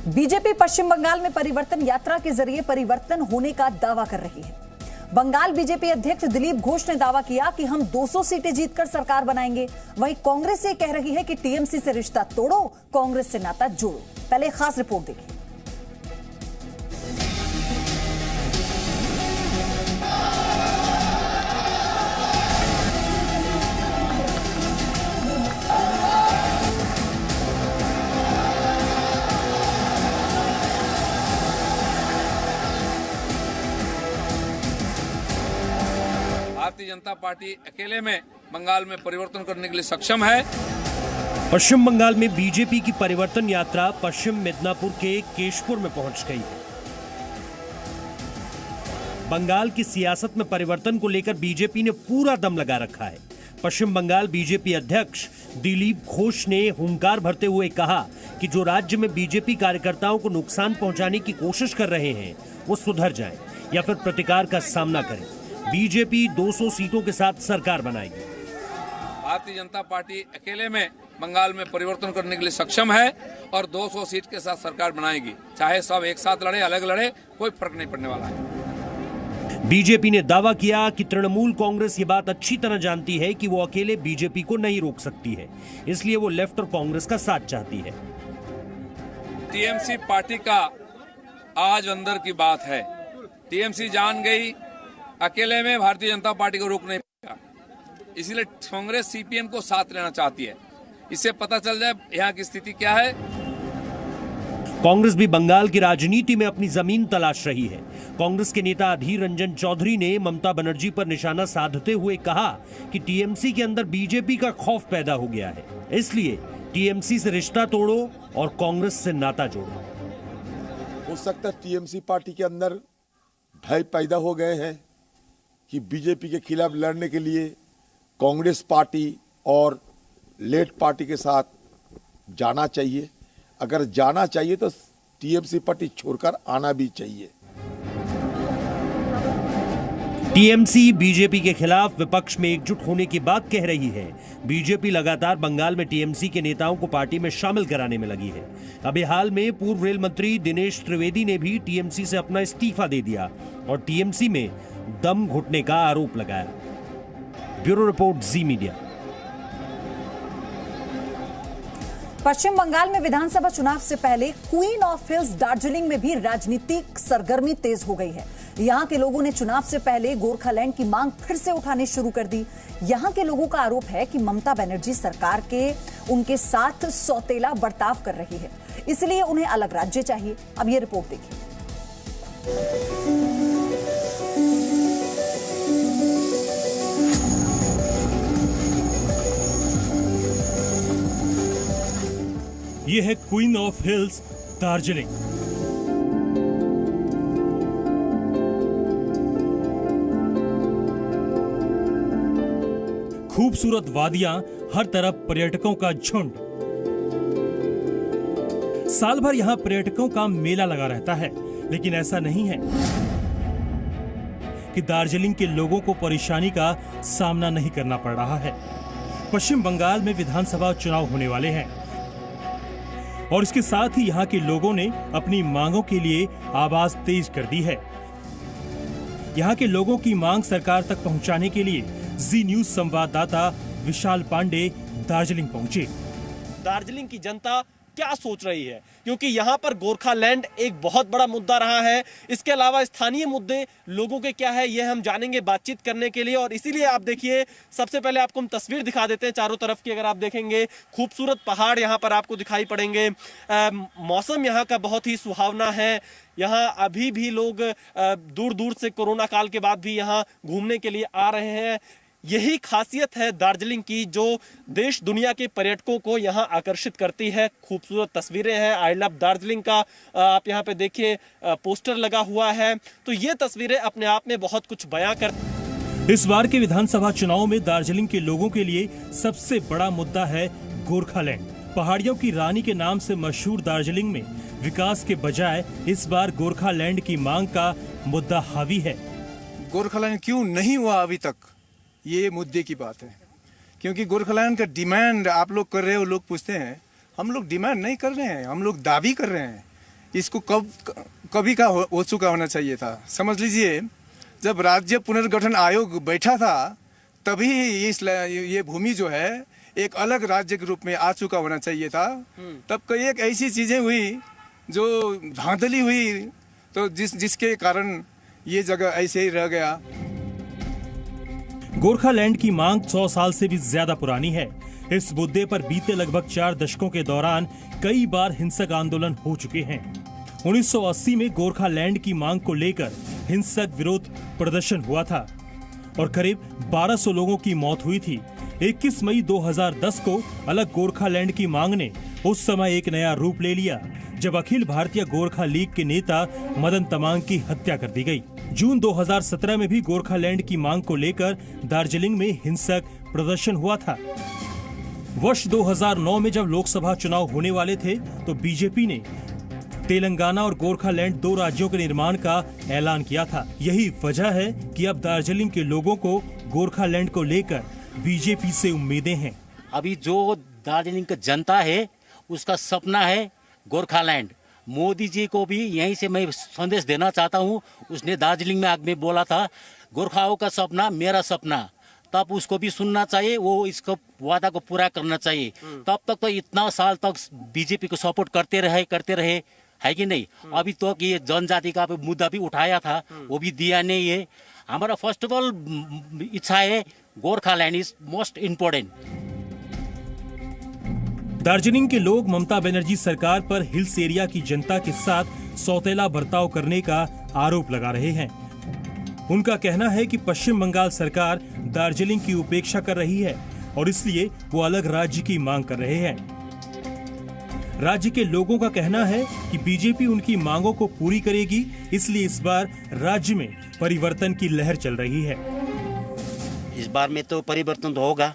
BJP पश्चिम बंगाल में परिवर्तन यात्रा के जरिए परिवर्तन होने का दावा कर रही है। बंगाल बीजेपी अध्यक्ष दिलीप घोष ने दावा किया कि हम 200 सीटें जीतकर सरकार बनाएंगे। वहीं कांग्रेस ये कह रही है कि टीएमसी से रिश्ता तोड़ो, कांग्रेस से नाता जोड़ो। पहले खास रिपोर्ट देखिए। भारतीय जनता पार्टी अकेले में बंगाल में परिवर्तन करने के लिए सक्षम है। पश्चिम बंगाल में बीजेपी की परिवर्तन यात्रा पश्चिम मिदनापुर के केशपुर में पहुंच गई है। बंगाल की सियासत में परिवर्तन को लेकर बीजेपी ने पूरा दम लगा रखा है। पश्चिम बंगाल बीजेपी अध्यक्ष दिलीप घोष ने हुंकार भरते हुए कहा कि जो राज्य में बीजेपी कार्यकर्ताओं को नुकसान पहुंचाने की कोशिश कर रहे हैं वो सुधर जाएं या फिर प्रतिकार का सामना करें। बीजेपी 200 सीटों के साथ सरकार बनाएगी। भारतीय जनता पार्टी अकेले में बंगाल में परिवर्तन करने के लिए सक्षम है और 200 सीट के साथ सरकार बनाएगी। चाहे सब एक साथ लड़े, अलग लड़े, कोई फर्क नहीं पड़ने वाला है। बीजेपी ने दावा किया कि तृणमूल कांग्रेस ये बात अच्छी तरह जानती है कि वो अकेले बीजेपी को नहीं रोक सकती है, इसलिए वो लेफ्ट और कांग्रेस का साथ चाहती है। टीएमसी पार्टी का आज अंदर की बात है। टीएमसी जान गई अकेले में भारतीय जनता पार्टी को रोक नहीं पाएगा, इसीलिए कांग्रेस सीपीएम को साथ लेना चाहती है। इससे पता चल जाए यहाँ की स्थिति क्या है। कांग्रेस भी बंगाल की राजनीति में अपनी जमीन तलाश रही है। कांग्रेस के नेता अधीर रंजन चौधरी ने ममता बनर्जी पर निशाना साधते हुए कहा कि टीएमसी के अंदर बीजेपी का खौफ पैदा हो गया है, इसलिए टीएमसी से रिश्ता तोड़ो और कांग्रेस से नाता जोड़ो। हो सकता है टीएमसी पार्टी के अंदर भय पैदा हो गए हैं कि बीजेपी के खिलाफ लड़ने के लिए कांग्रेस पार्टी और लेफ्ट पार्टी के साथ जाना चाहिए। अगर जाना चाहिए तो टीएमसी पार्टी छोड़कर आना भी चाहिए। टीएमसी बीजेपी के खिलाफ विपक्ष में एकजुट होने की बात कह रही है। बीजेपी लगातार बंगाल में टीएमसी के नेताओं को पार्टी में शामिल कराने में लगी है। अभी हाल में पूर्व रेल मंत्री दिनेश त्रिवेदी ने भी टीएमसी से अपना इस्तीफा दे दिया और टीएमसी में दम घुटने का आरोप लगाया। ब्यूरो रिपोर्ट, जी मीडिया। पश्चिम बंगाल में विधानसभा चुनाव से पहले क्वीन ऑफ हिल्स दार्जिलिंग में भी राजनीतिक सरगर्मी तेज हो गई है। यहां के लोगों ने चुनाव से पहले गोरखालैंड की मांग फिर से उठानी शुरू कर दी। यहां के लोगों का आरोप है कि ममता बनर्जी सरकार के उनके साथ सौतेला बर्ताव कर रही है, इसलिए उन्हें अलग राज्य चाहिए। अब ये रिपोर्ट देखिए। ये है क्वीन ऑफ हिल्स दार्जिलिंग। खूबसूरत वादियां, हर तरफ पर्यटकों का झुंड। साल भर यहां पर्यटकों का मेला लगा रहता है, लेकिन ऐसा नहीं है कि दार्जिलिंग के लोगों को परेशानी का सामना नहीं करना पड़ रहा है। पश्चिम बंगाल में विधानसभा चुनाव होने वाले हैं और इसके साथ ही यहाँ के लोगों ने अपनी मांगों के लिए आवाज तेज कर दी है। यहाँ के लोगों की मांग सरकार तक पहुँचाने के लिए जी न्यूज संवाददाता विशाल पांडे दार्जिलिंग पहुंचे। दार्जिलिंग की जनता क्या सोच रही है, क्योंकि यहाँ पर गोरखालैंड एक बहुत बड़ा मुद्दा रहा है। इसके अलावा स्थानीय मुद्दे लोगों के क्या है, ये हम जानेंगे बातचीत करने के लिए। और इसीलिए आप देखिए, सबसे पहले आपको हम तस्वीर दिखा देते हैं चारों तरफ की। अगर आप देखेंगे, खूबसूरत पहाड़ यहाँ पर आपको दिखाई पड़ेंगे। मौसम यहाँ का बहुत ही सुहावना है। यहाँ अभी भी लोग दूर दूर से कोरोना काल के बाद भी यहाँ घूमने के लिए आ रहे हैं। यही खासियत है दार्जिलिंग की, जो देश दुनिया के पर्यटकों को यहाँ आकर्षित करती है। खूबसूरत तस्वीरें हैं। आई लव दार्जिलिंग का आप यहाँ पे देखिए पोस्टर लगा हुआ है। तो ये तस्वीरें अपने आप में बहुत कुछ बयां कर। इस बार के विधानसभा चुनाव में दार्जिलिंग के लोगों के लिए सबसे बड़ा मुद्दा है गोरखालैंड। पहाड़ियों की रानी के नाम से मशहूर दार्जिलिंग में विकास के बजाय इस बार गोरखालैंड की मांग का मुद्दा हावी है। गोरखालैंड क्यों नहीं हुआ अभी तक, ये मुद्दे की बात है। क्योंकि गोरखालैंड का डिमांड आप लोग कर रहे हो, लोग पूछते हैं। हम लोग डिमांड नहीं कर रहे हैं, हम लोग दावी कर रहे हैं। इसको कभी का हो चुका होना चाहिए था। समझ लीजिए जब राज्य पुनर्गठन आयोग बैठा था तभी ये भूमि जो है एक अलग राज्य के रूप में आ चुका होना चाहिए था। तब कई एक ऐसी चीजें हुई जो धांधली हुई तो जिसके कारण ये जगह ऐसे ही रह गया। गोरखालैंड की मांग 100 साल से भी ज्यादा पुरानी है। इस मुद्दे पर बीते लगभग 4 दशकों के दौरान कई बार हिंसक आंदोलन हो चुके हैं। 1980 में गोरखालैंड की मांग को लेकर हिंसक विरोध प्रदर्शन हुआ था और करीब 1200 लोगों की मौत हुई थी। 21 मई 2010 को अलग गोरखालैंड की मांग ने उस समय एक नया रूप ले लिया जब अखिल भारतीय गोरखा लीग के नेता मदन तमांग की हत्या कर दी गई। जून 2017 में भी गोरखालैंड की मांग को लेकर दार्जिलिंग में हिंसक प्रदर्शन हुआ था। वर्ष 2009 में जब लोकसभा चुनाव होने वाले थे तो बीजेपी ने तेलंगाना और गोरखालैंड 2 राज्यों के निर्माण का ऐलान किया था। यही वजह है कि अब दार्जिलिंग के लोगों को गोरखालैंड को लेकर बीजेपी से उम्मीदें हैं। अभी जो दार्जिलिंग का जनता है उसका सपना है गोरखालैंड। मोदी जी को भी यहीं से मैं संदेश देना चाहता हूँ। उसने दार्जिलिंग में आगे बोला था गोरखाओं का सपना मेरा सपना, तब उसको भी सुनना चाहिए, वो इसको वादा को पूरा करना चाहिए। तब तक तो इतना साल तक बीजेपी को सपोर्ट करते रहे है कि नहीं। अभी तो ये जनजाति का मुद्दा भी उठाया था, वो भी दिया नहीं है। हमारा फर्स्ट ऑफ ऑल इच्छा है Gorkhaland is most important. Darjeeling के लोग ममता बनर्जी सरकार पर हिल्स एरिया की जनता के साथ सौतेला बर्ताव करने का आरोप लगा रहे हैं। उनका कहना है कि पश्चिम बंगाल सरकार दार्जिलिंग की उपेक्षा कर रही है और इसलिए वो अलग राज्य की मांग कर रहे हैं। राज्य के लोगों का कहना है कि बीजेपी उनकी मांगों को पूरी करेगी, इसलिए इस बार राज्य में परिवर्तन की लहर चल रही है। इस बार में तो परिवर्तन तो होगा।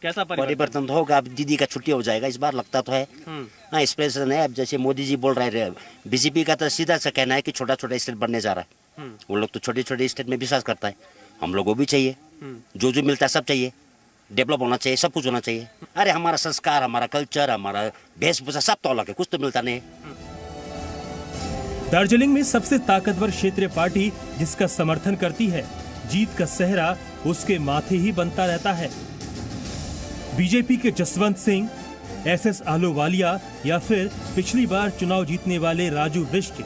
कैसा परिवर्तन तो होगा। अब दीदी का छुट्टी हो जाएगा इस बार, लगता तो है। हाँ एक्सप्रेशन है। अब जैसे मोदी जी बोल रहे हैं, बीजेपी का तो सीधा सा कहना है कि छोटा छोटा स्टेट बनने जा रहा है। वो लोग तो छोटे छोटे स्टेट में विश्वास करता है। हम लोगों को भी चाहिए, जो मिलता है सब चाहिए, डेवलप होना चाहिए, सब कुछ होना चाहिए। अरे हमारा संस्कार, हमारा कल्चर, हमारा वेशभूषा सब तो अलग है, कुछ तो मिलता नहीं है। दार्जिलिंग में सबसे ताकतवर क्षेत्रीय पार्टी जिसका समर्थन करती है, जीत का सेहरा उसके माथे ही बनता रहता है। बीजेपी के जसवंत सिंह, एसएस आहलूवालिया या फिर पिछली बार चुनाव जीतने वाले राजू विष्ट,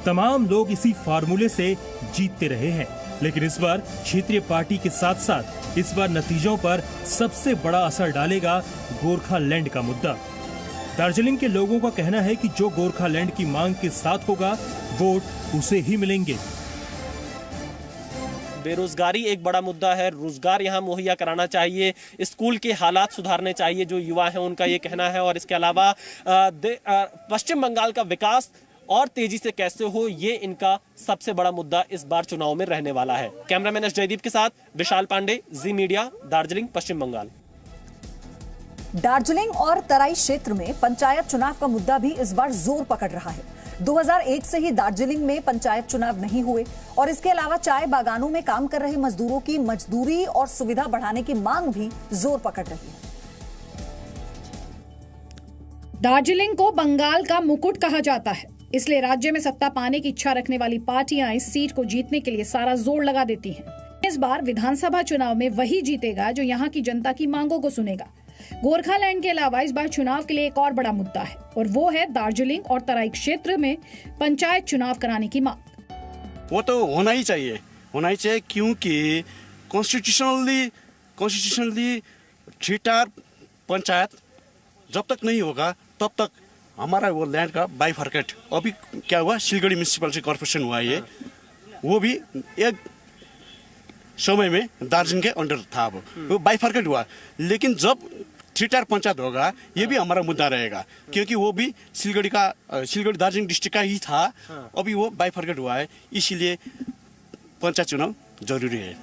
तमाम लोग इसी फार्मूले से जीतते रहे हैं। लेकिन इस बार क्षेत्रीय पार्टी के साथ साथ इस बार नतीजों पर सबसे बड़ा असर डालेगा गोरखालैंड का मुद्दा। दार्जिलिंग के लोगों का कहना है कि जो गोरखालैंड की मांग के साथ होगा, वोट उसे ही मिलेंगे। बेरोजगारी एक बड़ा मुद्दा है, रोजगार यहाँ मुहैया कराना चाहिए, स्कूल के हालात सुधारने चाहिए, जो युवा हैं उनका ये कहना है। और इसके अलावा पश्चिम बंगाल का विकास और तेजी से कैसे हो, ये इनका सबसे बड़ा मुद्दा इस बार चुनाव में रहने वाला है। कैमरामैन एस जयदीप के साथ विशाल पांडे, जी मीडिया, दार्जिलिंग, पश्चिम बंगाल। दार्जिलिंग और तराई क्षेत्र में पंचायत चुनाव का मुद्दा भी इस बार जोर पकड़ रहा है। 2001 से ही दार्जिलिंग में पंचायत चुनाव नहीं हुए और इसके अलावा चाय बागानों में काम कर रहे मजदूरों की मजदूरी और सुविधा बढ़ाने की मांग भी जोर पकड़ रही है। दार्जिलिंग को बंगाल का मुकुट कहा जाता है, इसलिए राज्य में सत्ता पाने की इच्छा रखने वाली पार्टियां इस सीट को जीतने के लिए सारा जोर लगा देती हैं। इस बार विधानसभा चुनाव में वही जीतेगा जो यहाँ की जनता की मांगों को सुनेगा। गोरखालैंड के अलावा इस बार चुनाव के लिए एक और बड़ा मुद्दा है और वो है दार्जिलिंग और तराई क्षेत्र में पंचायत चुनाव कराने की मांग। वो तो होना ही चाहिए क्योंकि कॉन्स्टिट्यूशनली 3 पंचायत जब तक नहीं होगा तब तक हमारा वो लैंड का बाइफर्केट, अभी क्या हुआ, सिलगढ़ी म्यूनिसिपैलिटी कॉर्पोरेशन हुआ ये, वो भी एक समय में दार्जिलिंग के अंडर था, वो बाइफर्केट हुआ। लेकिन जब 3 पंचायत होगा ये भी हमारा मुद्दा रहेगा क्योंकि वो भी सिलगढ़ी दार्जिलिंग डिस्ट्रिक्ट का ही था, अभी वो बाइफर्केट हुआ है, इसीलिए पंचायत चुनाव जरूरी है।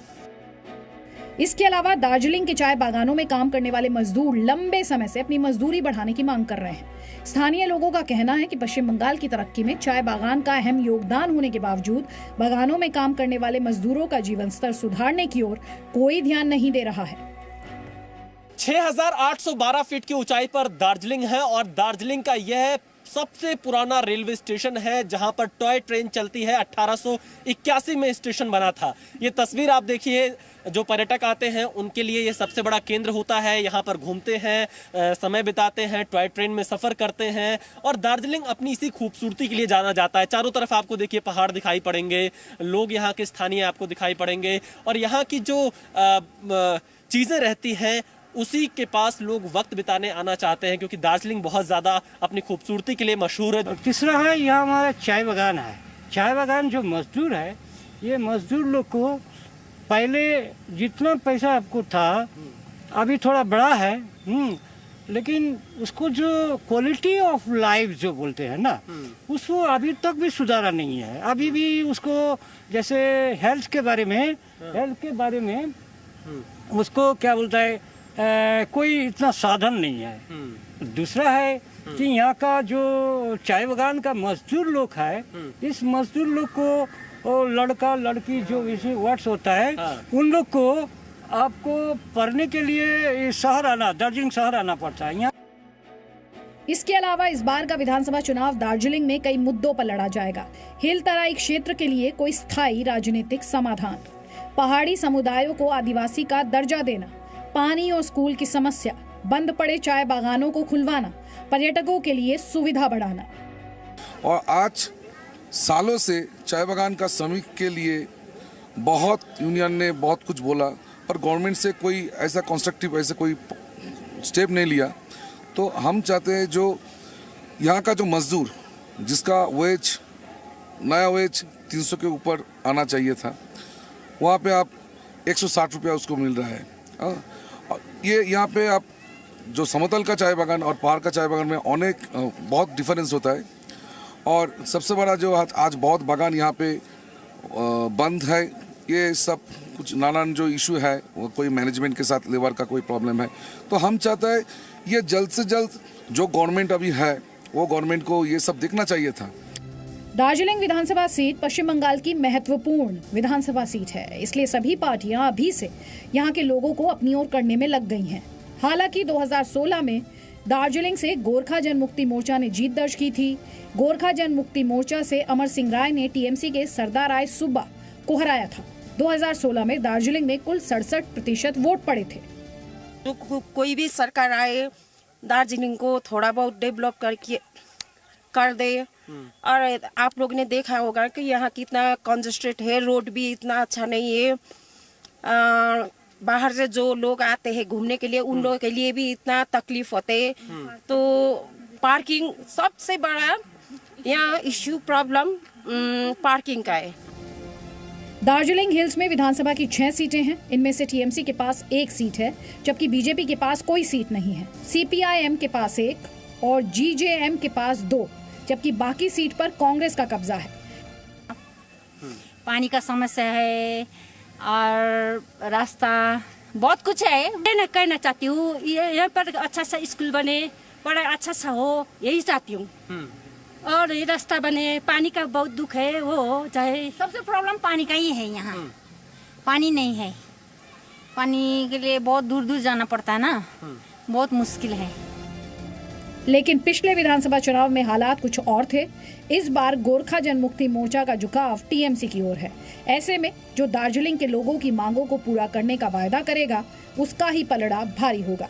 इसके अलावा दार्जिलिंग के चाय बागानों में काम करने वाले मजदूर लंबे समय से अपनी मजदूरी बढ़ाने की मांग कर रहे हैं। स्थानीय लोगों का कहना है कि पश्चिम बंगाल की तरक्की में चाय बागान का अहम योगदान होने के बावजूद बागानों में काम करने वाले मजदूरों का जीवन स्तर सुधारने की ओर कोई ध्यान नहीं दे रहा है। 6,812 फीट की ऊंचाई पर दार्जिलिंग है और दार्जिलिंग का यह सबसे पुराना रेलवे स्टेशन है जहां पर टॉय ट्रेन चलती है। 1881 में स्टेशन बना था। ये तस्वीर आप देखिए, जो पर्यटक आते हैं उनके लिए ये सबसे बड़ा केंद्र होता है। यहाँ पर घूमते हैं, समय बिताते हैं, टॉय ट्रेन में सफ़र करते हैं। और दार्जिलिंग अपनी इसी खूबसूरती के लिए जाना जाता है। चारों तरफ आपको देखिए पहाड़ दिखाई पड़ेंगे, लोग यहाँ के स्थानीय आपको दिखाई पड़ेंगे, और यहाँ की जो चीज़ें रहती हैं उसी के पास लोग वक्त बिताने आना चाहते हैं, क्योंकि दार्जिलिंग बहुत ज़्यादा अपनी खूबसूरती के लिए मशहूर है। तीसरा है, यहाँ हमारा चाय बागान है। चाय बागान जो मजदूर है, ये मजदूर लोग को पहले जितना पैसा आपको था अभी थोड़ा बड़ा है, लेकिन उसको जो क्वालिटी ऑफ लाइफ जो बोलते हैं ना, उसको अभी तक भी सुधारा नहीं है। अभी भी उसको जैसे हेल्थ के बारे में उसको क्या बोलता है, कोई इतना साधन नहीं है। दूसरा है कि यहाँ का जो चाय बागान का मजदूर लोग है, इस मजदूर लोग को और लड़का लड़की जो इसे वर्ड्स होता है, उन लोग को आपको पढ़ने के लिए शहर आना, दार्जिलिंग शहर आना पड़ता है। यहाँ इसके अलावा इस बार का विधानसभा चुनाव दार्जिलिंग में कई मुद्दों पर लड़ा जाएगा। हिल तराई क्षेत्र के लिए कोई स्थायी राजनीतिक समाधान, पहाड़ी समुदायों को आदिवासी का दर्जा देना, पानी और स्कूल की समस्या, बंद पड़े चाय बागानों को खुलवाना, पर्यटकों के लिए सुविधा बढ़ाना। और आज सालों से चाय बागान का श्रमिक के लिए बहुत यूनियन ने बहुत कुछ बोला, पर गवर्नमेंट से कोई ऐसा कंस्ट्रक्टिव ऐसे कोई स्टेप नहीं लिया। तो हम चाहते हैं जो यहाँ का जो मजदूर जिसका वेज, नया वेज 300 के ऊपर आना चाहिए था, वहाँ पे आप 160 रुपया उसको मिल रहा है। ये यहाँ पे आप जो समतल का चाय बागान और पहाड़ का चाय बागान में अनेक बहुत डिफरेंस होता है। और सबसे बड़ा जो आज बहुत बागान यहाँ पे बंद है, ये सब कुछ नाना जो इशू है, वो कोई मैनेजमेंट के साथ लेबर का कोई प्रॉब्लम है। तो हम चाहते हैं ये जल्द से जल्द जो गवर्नमेंट अभी है, वो गवर्नमेंट को ये सब देखना चाहिए था। दार्जिलिंग विधानसभा सीट पश्चिम बंगाल की महत्वपूर्ण विधानसभा सीट है, इसलिए सभी पार्टियां अभी से यहां के लोगों को अपनी ओर करने में लग गई हैं। हालांकि 2016 में दार्जिलिंग से गोरखा जनमुक्ति मोर्चा ने जीत दर्ज की थी। गोरखा जनमुक्ति मोर्चा से अमर सिंह राय ने टीएमसी के सरदार राय सुब्बा को हराया था। 2016 में दार्जिलिंग में कुल 67% वोट पड़े थे। तो कोई भी सरकार आए, दार्जिलिंग को थोड़ा बहुत डेवलप कर दे। और आप लोग ने देखा होगा कि यहाँ कितना कंजेस्टेड है, रोड भी इतना अच्छा नहीं है। बाहर से जो लोग आते हैं घूमने के लिए, उन लोगों के लिए भी इतना तकलीफ होते है। तो पार्किंग सबसे बड़ा यहाँ इश्यू प्रॉब्लम पार्किंग का है। दार्जिलिंग हिल्स में विधानसभा की 6 सीटें हैं। इनमें से टीएमसी के पास 1 सीट है, जबकि बीजेपी के पास कोई सीट नहीं है। सीपीआईएम के पास 1 और जीजेएम के पास 2, जबकि बाकी सीट पर कांग्रेस का कब्जा है। पानी का समस्या है और रास्ता बहुत कुछ है। मैं कहना चाहती हूँ यहाँ पर अच्छा सा स्कूल बने, बड़ा अच्छा सा हो, यही चाहती हूँ। और ये रास्ता बने, पानी का बहुत दुख है, वो हो चाहे। सबसे प्रॉब्लम पानी का ही है यहाँ। पानी नहीं है, पानी के लिए बहुत दूर दूर जाना पड़ता है ना, बहुत मुश्किल है। लेकिन पिछले विधानसभा चुनाव में हालात कुछ और थे। इस बार गोरखा जनमुक्ति मोर्चा का झुकाव टीएमसी की ओर है। ऐसे में जो दार्जिलिंग के लोगों की मांगों को पूरा करने का वायदा करेगा, उसका ही पलड़ा भारी होगा।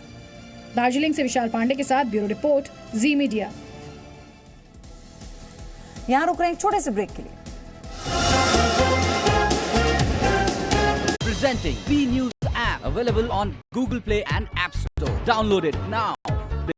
दार्जिलिंग से विशाल पांडे के साथ ब्यूरो रिपोर्ट, जी मीडिया। यहां रुक रहे हैं एक छोटे से ब्रेक के लिए। Presenting B News app available on Google Play and App Store. Download it now.